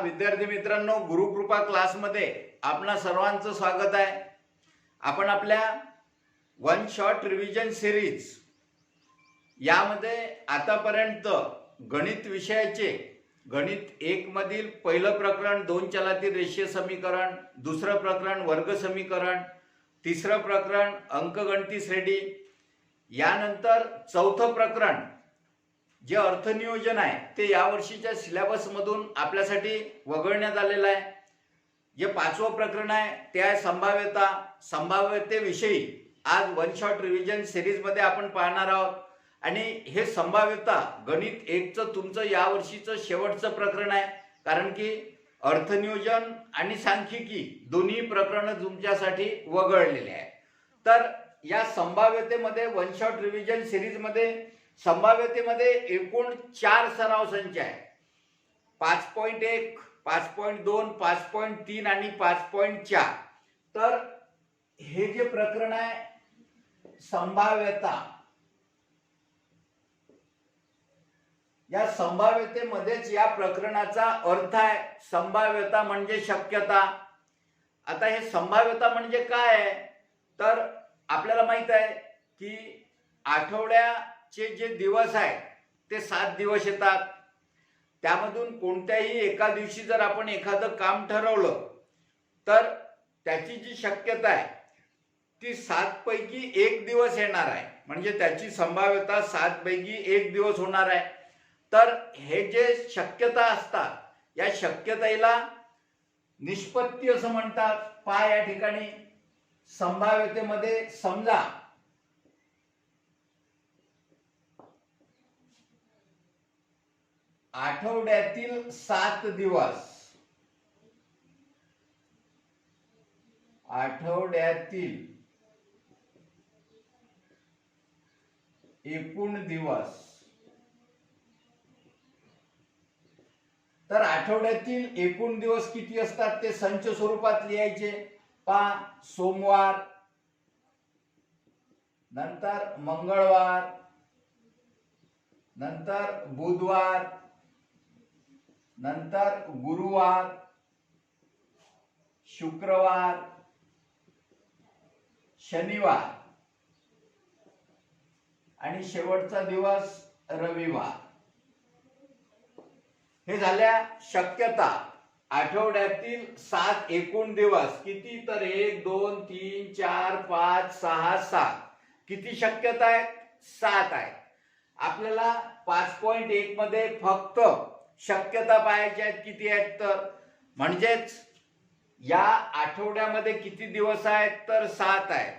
विद्यार्थी मित्रांनो, गुरुकृपा क्लासमध्ये आपणा सर्वांचं स्वागत आहे। आपण आपल्या वन शॉट रिव्हिजन सिरीज यामध्ये आतापर्यंत गणित विषयाचे गणित 1 मधील पहिलं प्रकरण 2 चलातील रेषीय समीकरण, दुसरं प्रकरण वर्ग समीकरण, तिसरं प्रकरण अंकगणिती श्रेणी, यानंतर चौथं प्रकरण जे अर्थनियोजन आहे ते यावर्षीच्या सिलेबस मधून आपल्यासाठी वगळण्यात आलेलं आहे। जे पाचवं प्रकरण आहे ते आहे संभाव्यता। संभाव्यतेविषयी आज वन शॉट रिव्हिजन सिरीज मध्ये आपण पाहणार आहोत आणि हे संभाव्यता गणित 1 चं तुमचं यावर्षीचं शेवटचं प्रकरण आहे, कारण की अर्थनियोजन आणि सांख्यिकी दोन्ही प्रकरण तुमच्यासाठी वगळलेले आहे। तर या संभाव्यतेमध्ये वन शॉट रिव्हिजन सिरीज मध्ये संभाव्यतेमध्ये एकूण 4 सराव संच आहे। 5.1, 5.2, 5.3 आणि 5.4। तर हे जे प्रकरण आहे संभाव्यता, या संभाव्यतेमध्येच या प्रकरणाचा अर्थ आहे। संभाव्यता म्हणजे शक्यता। आता हे संभाव्यता म्हणजे काय आहे, तर आपल्याला माहित आहे की आठवड्याचे जे दिवस आहेत ते 7 दिवस येतात। त्यामधून कोणत्याही एका दिवशी जर आपण एखादं काम ठरवलं तर त्याची जी शक्यता आहे ती 7 पैकी 1 दिवस येणार आहे, म्हणजे त्याची संभाव्यता 7 पैकी 1 दिवस होणार आहे। तर हे जे शक्यता असतात या शक्यतेला निष्पत्ती असं म्हणतात। पहा या ठिकाणी संभाव्यतेमध्ये समजा आठवड्यातील 7 दिवस, आठवड्यातील एकूण दिवस, तर आठवड्यातील एकूण दिवस किती असतात ते संच स्वरूपात लिहायचे। पहा, सोमवार, नंतर मंगळवार, नंतर बुधवार, नंतर गुरुवार, शुक्रवार, शनिवार आणि शेवटचा दिवस रविवार। हे झाल्या शक्यता। आठवड्यातील 7 एकूण दिवस किती, तर 1 2 3 4 5 6 7 किती शक्यता आहेत, 7 आहेत। आपल्याला 5.1 मध्ये फक्त शक्यता पाहायच्या आहेत, किती आहेत, तर म्हणजेच या आठवड्यामध्ये किती दिवस आहेत, तर 7 आहेत।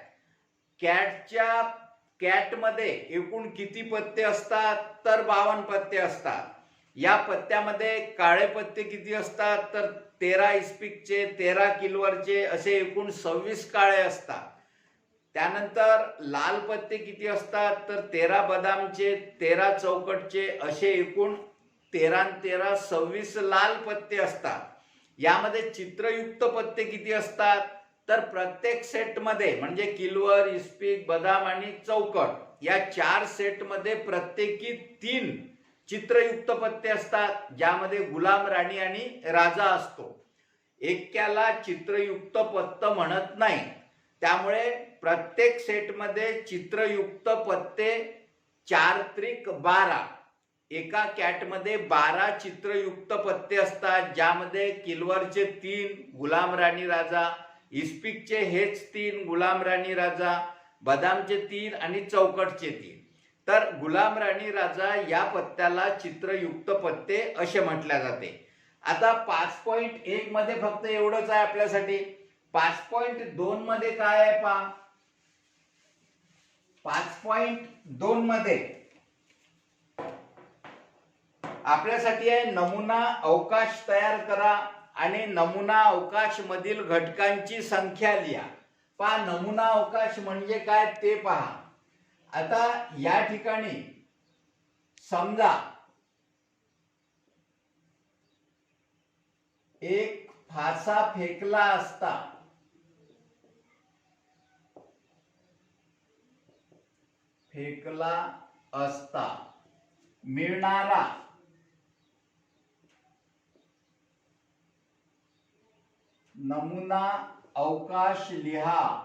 कॅट मध्ये एकूण किती पत्ते असतात, तर 52 पत्ते असतात। या पत्त्यामध्ये काळे पत्ते किती असतात, तर 13 इस्पिकचे, 13 किलवरचे असे एकूण 26 काळे असतात। त्यानंतर लाल पत्ते किती असतात, तर 13 बदामचे, 13 चौकटचे असे एकूण 13 आणि 13 26 लाल पत्ते असतात। यामध्ये चित्रयुक्त पत्ते किती असतात, तर प्रत्येक सेट मध्ये म्हणजे किलवर, इस्पिक, बदाम आणि चौकट या 4 सेट मध्ये प्रत्येकी 3 चित्रयुक्त पत्ते असतात, ज्यामध्ये गुलाम, राणी आणि राजा असतो। एक्क्याला चित्रयुक्त पत्ते म्हणत नाही, त्यामुळे प्रत्येक सेट मध्ये चित्रयुक्त पत्ते 4 त्रिक 12, एका कॅट मध्ये 12 चित्रयुक्त पत्ते असतात, ज्यामध्ये किलवरचे 3 गुलाम, राणी, राजा, इस्पिकचे हेच 3 गुलाम, राणी, राजा, बदामचे 3 आणि चौकटचे 3। तर गुलाम, राणी, राजा या पत्त्याला चित्रयुक्त पत्ते असे म्हटले जाते। आता 5.1 मध्ये फक्त एवढंच आहे आपल्यासाठी। 5.2 मध्ये काय आहे पहा। 5.2 मध्ये आपल्यासाठी आहे नमुना अवकाश तयार करा आणि नमुना अवकाश मधील घटकांची संख्या लिहा। पहा, नमुना अवकाश म्हणजे काय ते पहा। आता या ठिकाणी समजा एक फासा फेकला असता, मिळणारा नमुना अवकाश लिहा.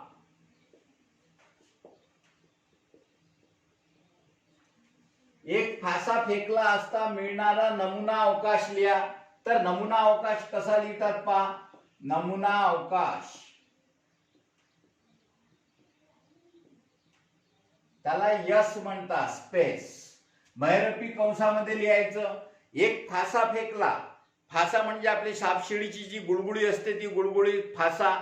एक फासा फेकला असता मिळणारा नमुना अवकाश लिहा. तर नमुना अवकाश कसा लिहितात पहा. नमुना अवकाश त्याला यस म्हणतात, स्पेस. महिरपी कंसामध्ये लिहायचं. एक फासा फेकला. फासा म्हणजे आपली सापशिडीची जी गुळगुळी असते ती गुळगुळी फासा.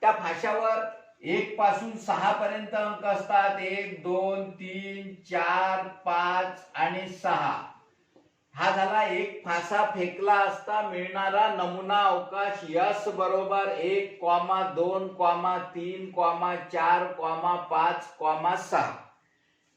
त्या फाशावर 1 पासून 6 पर्यंत अंक असतात. 1 2 3 4 5 आणि 6. हा झाला एक फासा फेकला असता मिळणारा नमुना अवकाश. यस बरोबर 1, 2, 3, 4, 5, 6.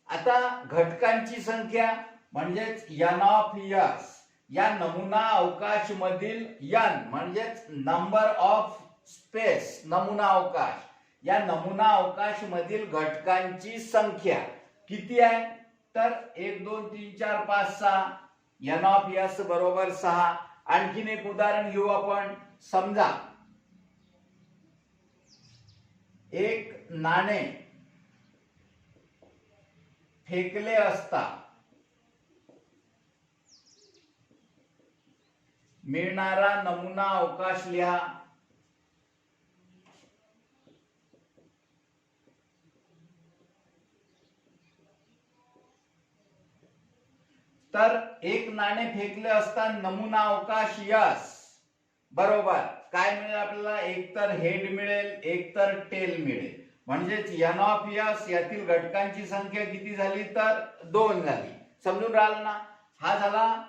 आता घटकांची संख्या म्हणजेच n ऑफ s या नमुना अवकाश मधील n म्हणजेच नंबर ऑफ स्पेस नमुना अवकाश, या नमुना अवकाश मधील घटकांची संख्या किती आहे. तर 1 2 3 4 5 6. n ऑफ s बरोबर 6. आणखीन एक उदाहरण घेऊ आपण. समजा एक नाणे फेकले असता मिळणारा नमुना अवकाश लिहा. तर एक नाणे फेकले असता नमुना अवकाश यस बरोबर काय मिळेल आपल्याला. एक तर हेड मिळेल, एक तर टेल मिळेल. म्हणजेच n ऑफ s यातील घटकांची संख्या किती झाली तर 2 झाली. समजून राहिलं ना. हा झाला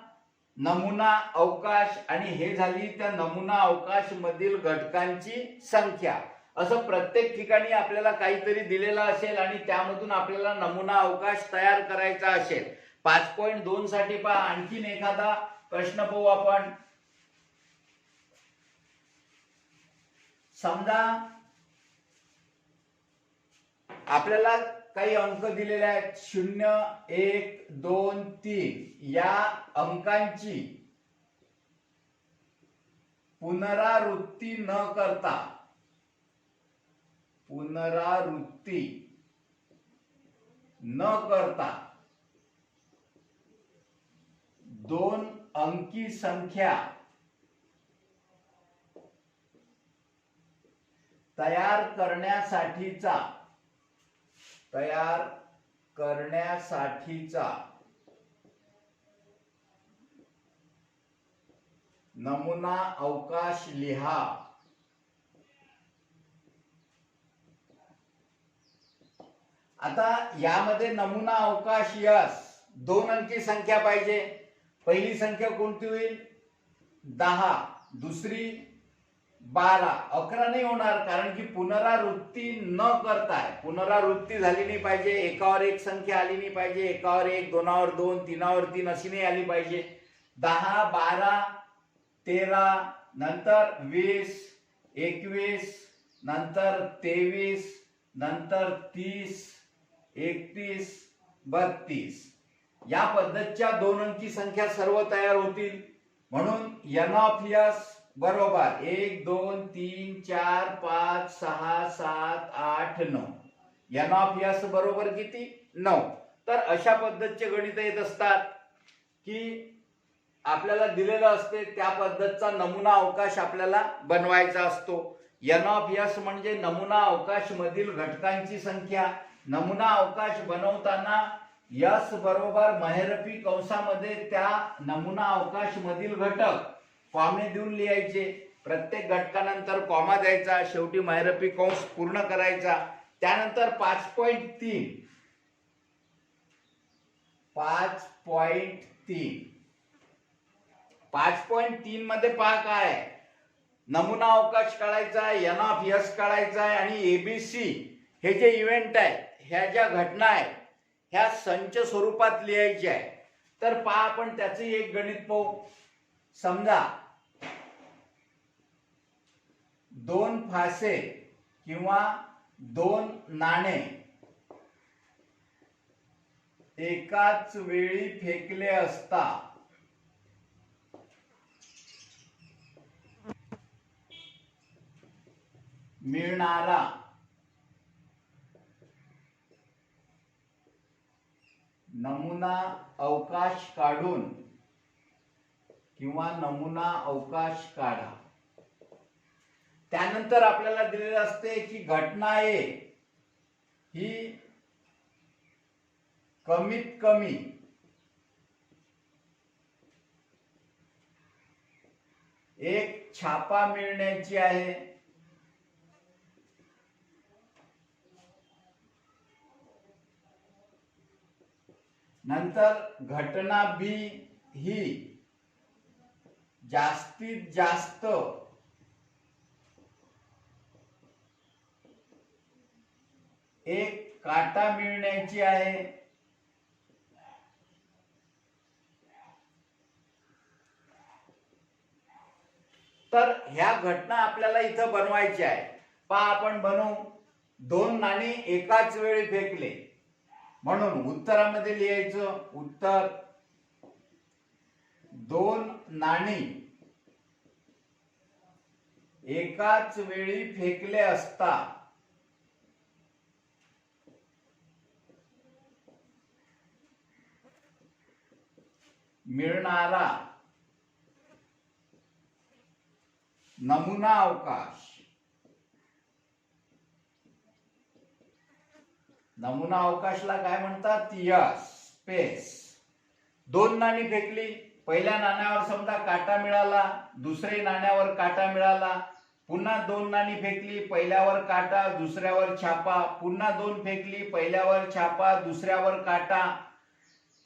नमुना अवकाश आणि हे झाली त्या नमुना अवकाश मधील घटकांची संख्या. असं प्रत्येक ठिकाणी आपल्याला काहीतरी दिलेलं असेल आणि त्यामधून आपल्याला नमुना अवकाश तयार करायचा असेल. 5.2 साठी पहा आणखीन एखादा प्रश्न पाहू आपण. समजा आपल्याला काही अंक दिलेले आहेत. 0 1 2 3 या अंकांची पुनरावृत्ती न करता 2 अंकी संख्या तयार करण्यासाठीचा नमुना अवकाश लिहा. आता यामध्ये नमुना अवकाश यस 2 अंकी संख्या पाहिजे. पहिली संख्या कोणती होईल 10, दुसरी 12. 11 नाही होणार कारण की पुनरावृत्ती न करताय. पुनरावृत्ती झाली नाही पाहिजे. एकावर एक संख्या आली नाही पाहिजे. एकावर एक, दोनावर दोन, तीनावर तीन अशी नाही आली पाहिजे. 10 12 13 नंतर 20 21 नंतर 23 नंतर 30 31 32 या पद्धतीच्या 2 अंकी संख्या सर्व तयार होतील. म्हणून n ऑफ s बरोबर 1 2 3 4 5 6 7 8 9. n ऑफ s बरोबर किती 9. तर अशा पद्धतीचे गणित येत असतात की आपल्याला दिलेलं असते त्या पद्धतीचा नमुना अवकाश आपल्याला बनवायचा असतो. n ऑफ s म्हणजे नमुना अवकाश मधील घटकांची संख्या. नमुना अवकाश बनवताना s बरोबर महिरपी कंसामध्ये त्या नमुना अवकाश मधील घटक कॉमे देऊन लिहायचे. प्रत्येक घटकानंतर कॉमा द्यायचा. शेवटी महिरपी कंस पूर्ण करायचा. त्यानंतर 5.3 मध्ये पहा काय नमुना अवकाश काढायचा आहे, n ऑफ s काढायचा आहे आणि एबीसी हे जे इव्हेंट आहे ह्या ज्या घटना आहेत ह्या संच स्वरूपात लिहायचे आहे. तर पहा आपण त्याचे एक गणित पाहू. समजा 2 फासे किंवा 2 नाणे एकाच वेळी फेकले असता मिळणारा नमुना अवकाश काढून किंवा नमुना अवकाश काढा. त्यानंतर आपल्याला दिलेलं असते की घटना A ही कमीत कमी एक छापा मिळण्याची आहे. नंतर घटना B ही जास्तीत जास्त एक काटा मिळण्याची आहे. तर ह्या घटना आपल्याला इथं बनवायच्या आहे. पहा आपण बनवू. 2 नाणी एकाच वेळी फेकले म्हणून उत्तरामध्ये लिहायचं उत्तर 2 नाणी एकाच वेळी फेकले असता मिळणारा नमुना अवकाश. नमुना अवकाशला काय म्हणतात? Yes, space. 2 नाणी फेकली. पहिल्या नाण्यावर समजा काटा मिळाला, दुसऱ्या नाण्यावर काटा मिळाला. पुन्हा 2 नाणी फेकली, पहिल्यावर काटा, दुसऱ्यावर छापा. पुन्हा 2 फेकली, पहिल्यावर छापा, दुसऱ्यावर काटा.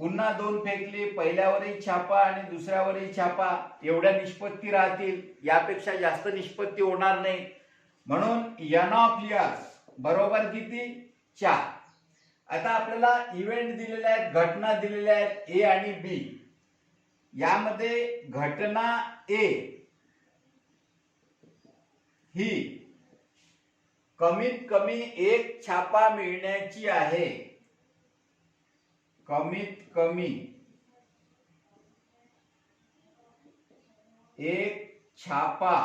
पुन्हा 2 फेकली, पहिल्यावरही छापा आणि दुसऱ्यावरही छापा. एवढ्या निष्पत्ती राहतील, यापेक्षा जास्त निष्पत्ती होणार नाही. म्हणून n ऑफ s बरोबर किती? 4. आता आपल्याला इव्हेंट दिलेले आहेत, घटना दिलेल्या आहेत A आणि B. यामध्ये घटना A ही कमीत कमी एक छापा मिळण्याची आहे. कमीत कमी एक छापा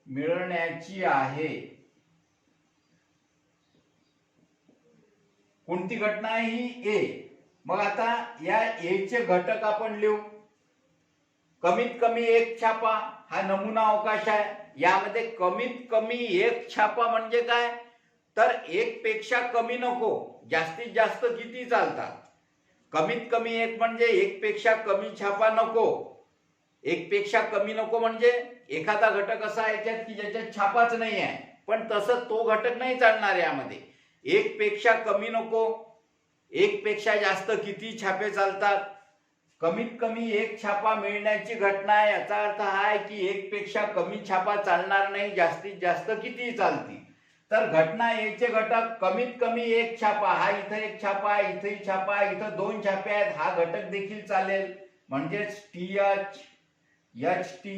मिळण्याची आहे. कोणती घटना आहे ही? A. मग आता या A चे घटक आपण लिहू. कमीत कमी एक छापा हा नमुना अवकाश आहे. यामध्ये कमीत कमी एक छापा म्हणजे काय? तर एक पेक्षा कमी नको. जास्तीत जास्त किती चालतात? कमीत कमी एक म्हणजे एक पेक्षा कमी छापा नको. एक पेक्षा कमी नको म्हणजे एखादा घटक असा आहे याच्यात की ज्याच्यात छापाच नाही आहे, पण तसं तो घटक नाही चालणार यामध्ये. एक पेक्षा कमी नको. एक पेक्षा जास्त किती छापे चालतात? कमीत कमी एक छापा मिळण्याची घटना आहे. याचा अर्थ हा आहे की एक पेक्षा कमी छापा चालणार नाही, जास्तीत जास्त किती चालतील. तर घटना A चे घटक कमीत कमी एक छापा. हा इथं एक छापा आहे, इथंही छापा आहे, इथं 2 छापे आहेत. हा घटक देखील चालेल. म्हणजेच TH, HT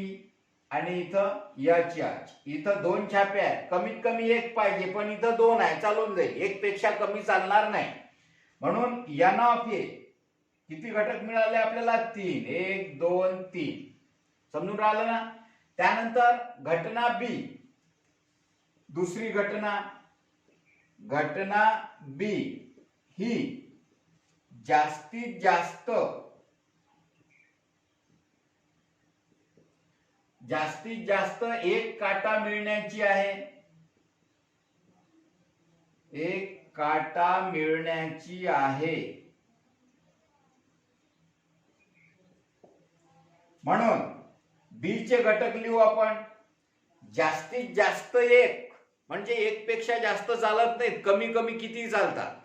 आणि इथं HH. इथं 2 छापे आहेत. कमीत कमी एक पाहिजे, पण इथं 2 आहे, चालून जाईल. एक पेक्षा कमी चालणार नाही. म्हणून n ऑफ A किती घटक मिळाले आपल्याला? 3. 1 2 3. समजून राहिलं ना? त्यानंतर घटना B, दुसरी घटना. घटना B ही जास्तीत जास्त एक काटा मिळण्याची आहे. एक काटा मिळण्याची आहे. म्हणून B चे घटक लिहू आपण. जास्तीत जास्त एक म्हणजे एक पेक्षा जास्त चालत नाहीत. कमी कमी किती चालतात?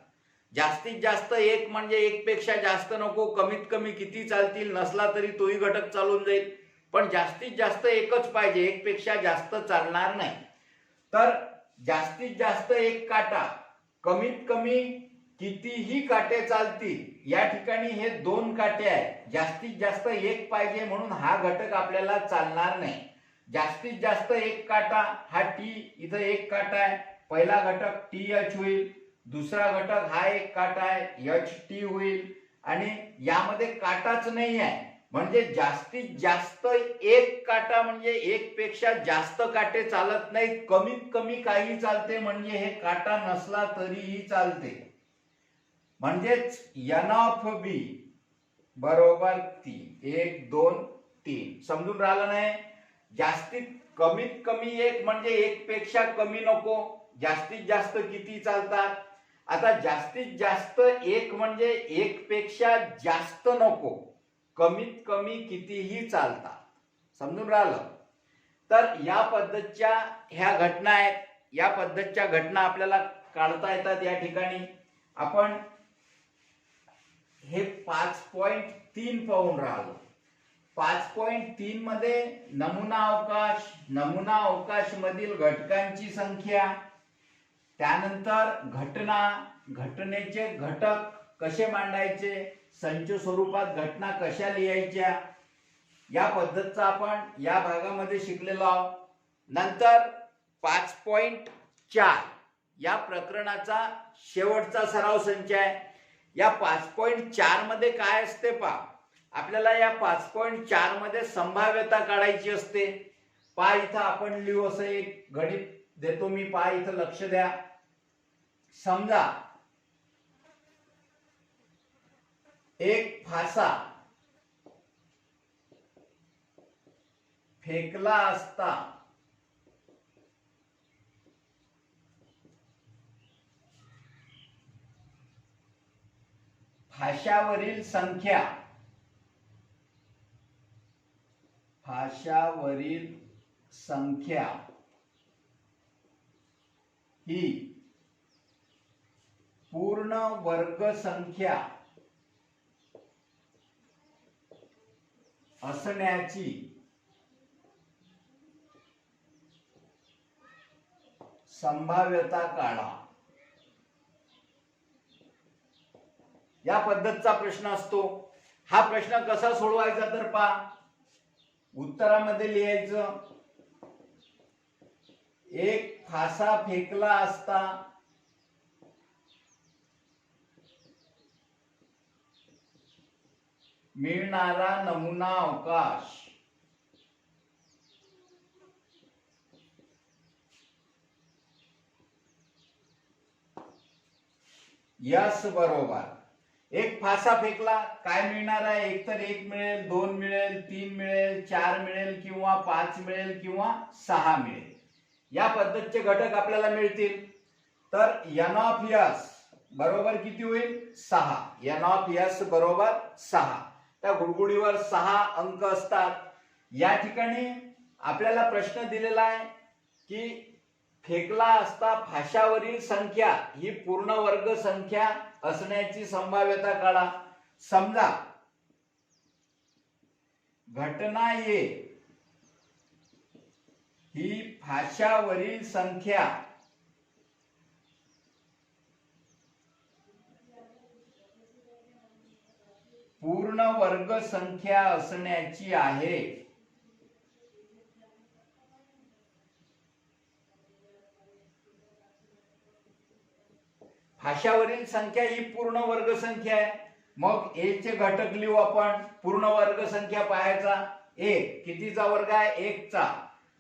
जास्तीत जास्त एक म्हणजे एक पेक्षा जास्त नको. कमीत कमी किती चालतील? नसला तरी तोही घटक चालून जाईल, पण जास्तीत जास्त एकच पाहिजे. एक पेक्षा जास्त चालणार नाही. तर जास्तीत जास्त एक काटा, कमीत कमी कितीही काटे चालतील. या ठिकाणी हे 2 काटे आहेत. जास्तीत जास्त एक पाहिजे म्हणून हा घटक आपल्याला चालणार नाही. जास्तीत जास्त एक काटा हा T, इथं एक काटा आहे. पहिला घटक TH होईल. दुसरा घटक हा एक काटा आहे HT होईल. आणि यामध्ये काटाच नाही आहे म्हणजे जास्तीत जास्त एक काटा, म्हणजे एक पेक्षा जास्त काटे चालत नाहीत, कमीत कमी काही चालते, म्हणजे हे काटा नसला तरीही चालते. म्हणजेच एन ऑफ बी बरोबर 3. 1 2 3. समजून राहिलं नाही? जास्तीत कमीत कमी एक म्हणजे एक पेक्षा कमी नको. जास्तीत जास्त किती चालतात? आता जास्तीत जास्त एक म्हणजे एक पेक्षा जास्त नको, कमीत कमी कितीही चालतात. समजून राहिलं? तर या पद्धतीच्या ह्या घटना आहेत. या पद्धतीच्या घटना आपल्याला काढता येतात. या ठिकाणी आपण हे 5.3 पाहून राहिलो. 5.3 मध्ये नमुना अवकाश मधील घटकांची संख्या, त्यानंतर घटना, घटनेचे घटक कसे मांडायचे, संच स्वरूपात घटना कशा लिहायच्या, या पद्धतीचा आपण या भागामध्ये शिकलेलो आहोत. नंतर 5.4 या प्रकरणाचा शेवटचा सराव संच आहे. या 5.4 मध्ये काय असते पहा. आपल्याला या 5.4 मध्ये संभाव्यता काढायची असते. पहा इथं आपण लिहू, असं एक गणित देतो मी. पहा इथं लक्ष द्या. समजा एक फासा फेकला असता फाशावरील संख्या ही पूर्ण वर्ग संख्या असण्याची संभाव्यता काढा. या पद्धतीचा प्रश्न असतो. हा प्रश्न कसा सोडवायचा तर पहा. उत्तरामध्ये लिहायचं, एक फासा फेकला असता मिळणारा नमुना अवकाश यस बरोबर. एक फासा फेकला, काय मिळणार आहे? एक तर 1 मिळेल, 2 मिळेल, 3 मिळेल, 4 मिळेल किंवा 5 मिळेल किंवा 6 मिळेल. या पद्धतीचे घटक आपल्याला मिळतील. तर एन ऑफ एस बरोबर किती होईल? 6. एन ऑफ एस बरोबर 6. त्या गुडगुडीवर 6 अंक असतात. या ठिकाणी आपल्याला प्रश्न दिलेला आहे की फेकला असता फाशावरील संख्या ही पूर्ण वर्ग संख्या असण्याची संभाव्यता काढा. समजा घटना ए ही फाशावरील संख्या पूर्ण वर्ग संख्या असण्याची आहे. फाशावरील संख्या ही पूर्ण वर्ग संख्या आहे. मग ए चे घटक लिहू आपण. पूर्ण वर्ग संख्या पाहायचा. 1 कितीचा वर्ग आहे? 1 चा.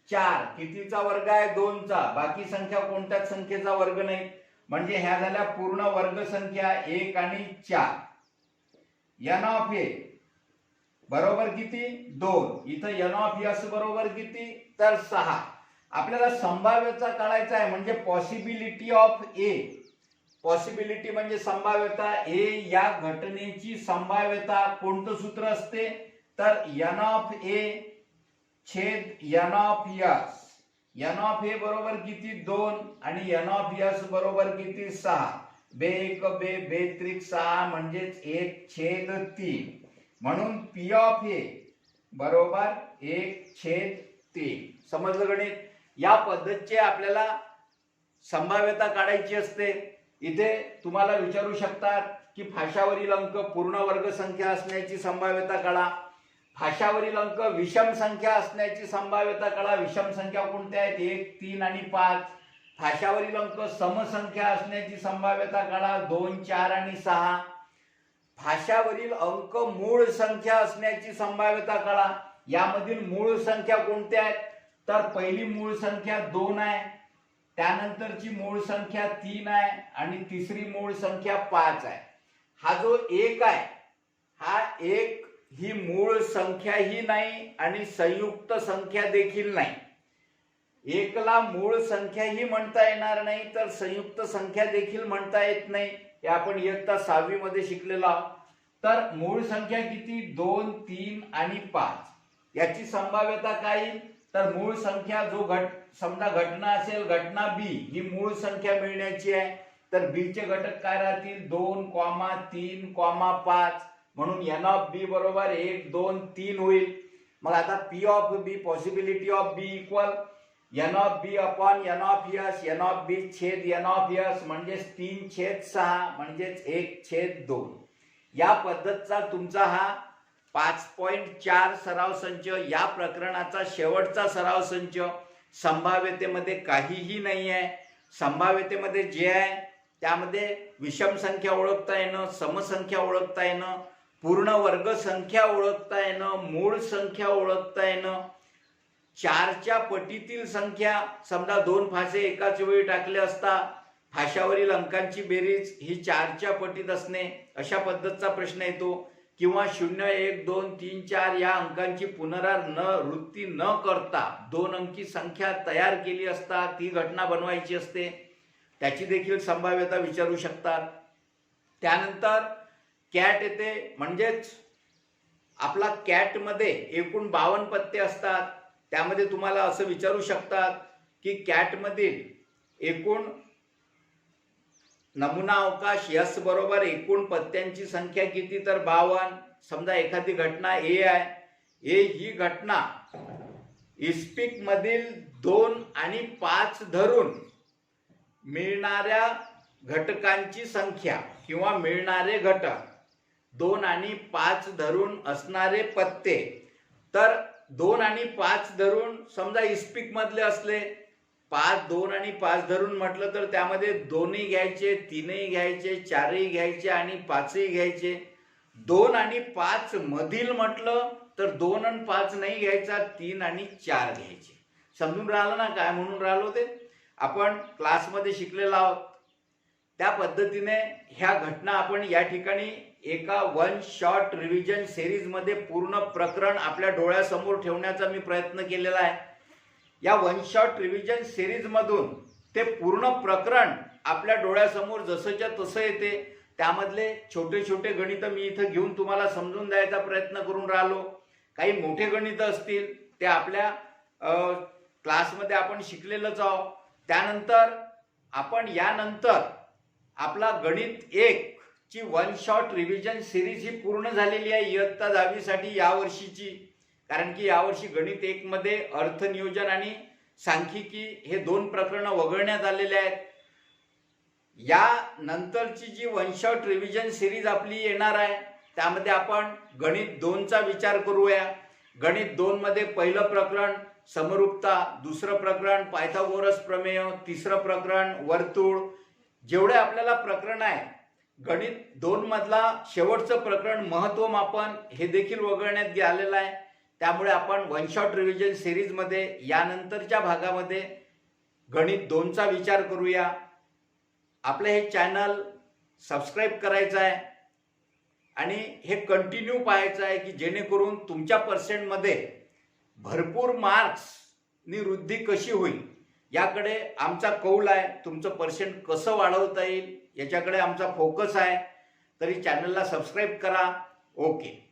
4 कितीचा वर्ग आहे? 2 चा. बाकी संख्या कोणत्याच संख्येचा वर्ग नाही. म्हणजे ह्या झाल्या पूर्ण वर्ग संख्या 1 आणि 4. एन ऑफ ए बरोबर किती? 2. इथं एन ऑफ एस बरोबर किती? तर 6. आपल्याला संभाव्यता काढायचा आहे, म्हणजे पॉसिबिलिटी ऑफ ए. पॉसिबिलिटी म्हणजे संभाव्यता. ए या घटनेची संभाव्यता कोणतं सूत्र असते? तर एन ऑफ ए छेद N of S. N of A बरोबर किती? 2 आणि एन ऑफ एस बरोबर किती? 6. बे एक बे बेत्रिक 6 म्हणजेच 1/3. म्हणून पी ऑफ ए बरोबर 1/3. समजलं गणित? या पद्धतीचे आपल्याला संभाव्यता काढायची असते. इथे तुम्हाला विचारू शकतात की फाशावरील अंक पूर्ण वर्ग संख्या असण्याची संभाव्यता काढा. फाशावरील अंक विषम संख्या असण्याची संभाव्यता काढा. विषम संख्या कोणत्या आहेत? 1 3 आणि 5. फाशावरील अंक समसंख्या असण्याची संभाव्यता काढा. 2 4 आणि 6. भाषावरील अंक मूळ संख्या असण्याची संभाव्यता काढा. यामधील मूळ संख्या कोणत्या आहेत? तर पहिली मूळ संख्या 2 आहे, त्यानंतरची मूळ संख्या 3 आहे आणि तिसरी मूळ संख्या 5 आहे. हा जो 1 आहे, हा 1 ही मूळ संख्याही नाही आणि संयुक्त संख्या देखील नाही. 1 ला मूळ संख्याही म्हणता येणार नाही तर संयुक्त संख्या देखील म्हणता येत नाही. हे आपण इयत्ता 6वी मध्ये शिकलेलो आहोत. तर मूळ संख्या किती? 2, 3 आणि 5. याची संभाव्यता काय येईल? तर मूळ संख्या जो समजा घटना असेल, घटना बी ही मूळ संख्या मिळण्याची आहे, तर बी चे घटक काय राहतील? 2, 3, 5. म्हणून n ऑफ बी बरोबर 1, 2, 3 होईल. मग आता P of B, possibility of B equal n of B upon n of S, n of B छेद n ऑफ एस म्हणजेच 3/6 म्हणजेच 1/2. या पद्धतीचा तुमचा हा 5.4 सराव संच, या प्रकरणाचा शेवटचा सराव संच. संभाव्यतेमध्ये काहीही नाही आहे. संभाव्यतेमध्ये जे आहे त्यामध्ये विषम संख्या ओळखता येणं, समसंख्या ओळखता येणं, पूर्ण वर्ग संख्या ओळखता येणं, मूळ संख्या ओळखता येणं, 4च्या पटीतील संख्या, समजा 2 फासे एकाच वेळी टाकले असता फाशावरील अंकांची बेरीज ही 4च्या पटीत असणे, अशा पद्धतीचा प्रश्न येतो. किंवा 0, 1, 2, 3, 4 या अंकांची पुनरावृत्ती न करता 2 अंकी संख्या तयार केली असता ती घटना बनवायची असते, त्याची देखील संभाव्यता विचारू शकतात. त्यानंतर कॅट येते, म्हणजेच आपला कॅट मध्ये एकूण 52 पत्ते असतात. त्यामध्ये तुम्हाला असं विचारू शकतात की कॅट मधील एकूण नमुना अवकाश S बरोबर एकूण पत्त्यांची संख्या किती? तर 52. समजा एखादी घटना A आहे. A ही घटना इस्पिक मधील 2 आणि 5 धरून मिळणाऱ्या घटकांची संख्या किंवा मिळणारे घटक, 2 आणि 5 धरून असणारे पत्ते. तर 2 आणि 5 धरून समजा इस्पिक मधले असले, 2 आणि 5 धरून म्हटलं तर त्यामध्ये 2ही घ्यायचे, 3ही घ्यायचे, 4ही घ्यायचे आणि 5ही घ्यायचे. 2 आणि 5 मधील म्हटलं तर 2 आणि 5 नाही घ्यायचा, 3 आणि 4 घ्यायचे. समजून राहिलं ना काय म्हणून राहिलो ते? आपण क्लासमध्ये शिकलेलो आहोत. त्या पद्धतीने ह्या घटना आपण या ठिकाणी एका 1 शॉर्ट रिव्हिजन सिरीज मध्ये पूर्ण प्रकरण आपल्या डोळ्यासमोर ठेवण्याचा मी प्रयत्न केलेला आहे. या 1 शॉर्ट रिव्हिजन सिरीज मधून ते पूर्ण प्रकरण आपल्या डोळ्यासमोर जसंच्या तसं येते. त्यामधले छोटे छोटे गणित मी इथं घेऊन तुम्हाला समजून द्यायचा प्रयत्न करून राहिलो. काही मोठे गणित असतील ते आपल्या क्लासमध्ये आपण शिकलेलंच आहोत. त्यानंतर आपण यानंतर आपला गणित 1 ची 1 शॉर्ट रिव्हिजन सिरीज ही पूर्ण झालेली आहे इयत्ता 10वी साठी यावर्षीची. कारण की यावर्षी गणित 1 मध्ये अर्थनियोजन आणि सांख्यिकी हे 2 प्रकरणं वगळण्यात आलेले आहेत. या नंतरची जी 1 शॉर्ट रिव्हिजन सिरीज आपली येणार आहे त्यामध्ये आपण गणित 2 चा विचार करूया. गणित 2 मध्ये पहिलं प्रकरण समरूपता, दुसरं प्रकरण पायथागोरस प्रमेय, तिसरं प्रकरण वर्तुळ. जेवढे आपल्याला प्रकरण आहे, गणित 2 मधला शेवटचं प्रकरण महत्वमापन हे देखील वगळण्यात आलेलं आहे. त्यामुळे आपण 1 शॉर्ट रिव्हिजन सिरीज मध्ये यानंतरच्या भागामध्ये गणित 2 चा विचार करूया. आपले हे चॅनल सबस्क्राईब करायचं आहे आणि हे कंटिन्यू पाहायचं आहे की जेणेकरून तुमच्या पर्सेंटमध्ये भरपूर मार्क्सनी वृद्धी कशी होईल याकडे आमचा कौल आहे. तुमचं पर्सेंट कसं वाढवता येईल याच्याकडे आमचा फोकस आहे. तरी चॅनलला सबस्क्राईब करा. ओके.